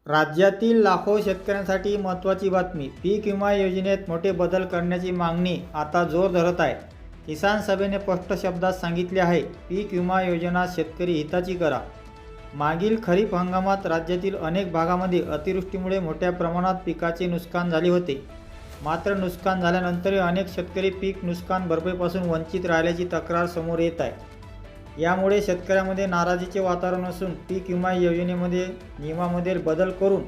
राज्यातील लाखो शेतकऱ्यांसाठी महत्त्वाची बातमी. पीक विमा योजनेत मोठे बदल करण्याची मागणी आता जोर धरत आहे. किसान सभेने स्पष्ट शब्दात सांगितले आहे, पीक विमा योजना शेतकरी हिताची करा. मागील खरीप हंगामात राज्यातील अनेक भागामध्ये अतिवृष्टीमुळे मोठ्या प्रमाणात पिकाचे नुकसान झाले होते. मात्र नुकसान झाल्यानंतरही अनेक शेतकरी पीक नुकसान भरपाईपासून वंचित राहिल्याची तक्रार समोर येत आहे. यामुळे शेतकऱ्यांमध्ये नाराजीचे वातावरण असून पीक विमा योजनेमध्ये नियमामध्ये बदल करून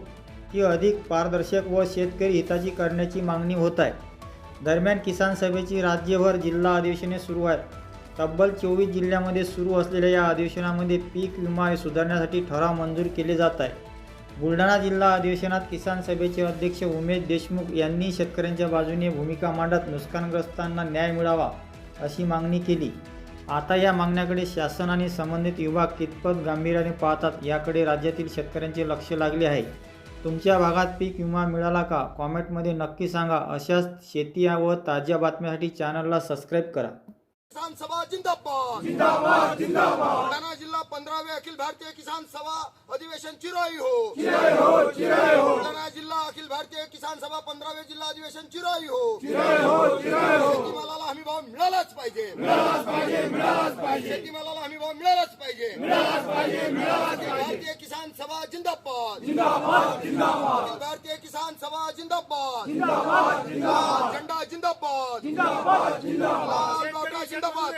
ती अधिक पारदर्शक व शेतकरी हिताची करण्याची मागणी होत आहे. दरम्यान किसान सभेची राज्यभर जिल्हा अधिवेशने सुरू आहेत. तब्बल 24 जिल्ह्यांमध्ये सुरू असलेल्या या अधिवेशनामध्ये पीक विमा सुधारण्यासाठी ठराव मंजूर केले जात आहे. बुलढाणा जिल्हा अधिवेशनात किसान सभेचे अध्यक्ष उमेश देशमुख यांनी शेतकऱ्यांच्या बाजूने भूमिका मांडत नुकसानग्रस्तांना न्याय मिळावा अशी मागणी केली. आता या मागण्याकडे शासन आणि संबंधित विभाग कितपत गांभीर्याने पाहतात याकडे राज्यातील शेतकऱ्यांचे लक्ष लागले आहे. तुमच्या भागात पीक विमा मिळाला का? कॉमेंटमध्ये नक्की सांगा. अशाच शेती व ताज्या बातम्यांसाठी चॅनलला सबस्क्राईब करा. किसान सभा जिंदाबाद जिंदाबाद जिंदाबाद। बुलढाणा जिल्हा 15वे अखिल भारतीय किसान सभा अधिवेशन चिराई हो चिराई हो चिराई हो। बुलढाणा जिल्हा अखिल भारतीय किसान सभा 15वे जिल्हा अधिवेशन चिराई हो चिराई हो चिराई हो। शेतीमालाला हमी भाव मिळालाच पाहिजे मिळालाच पाहिजे मिळालाच पाहिजे। शेतीमालाला हमी भाव मिळालाच पाहिजे मिळालाच पाहिजे मिळालाच पाहिजे। भारतीय किसान सभा जिंदाबाद जिंदाबाद जिंदाबाद। अखिल भारतीय किसान सभा जिंदाबाद जिंदाबाद जिंदाबाद। झंडा जिंदाबाद जिंदाबाद जिंदाबाद। जिंदाबाद।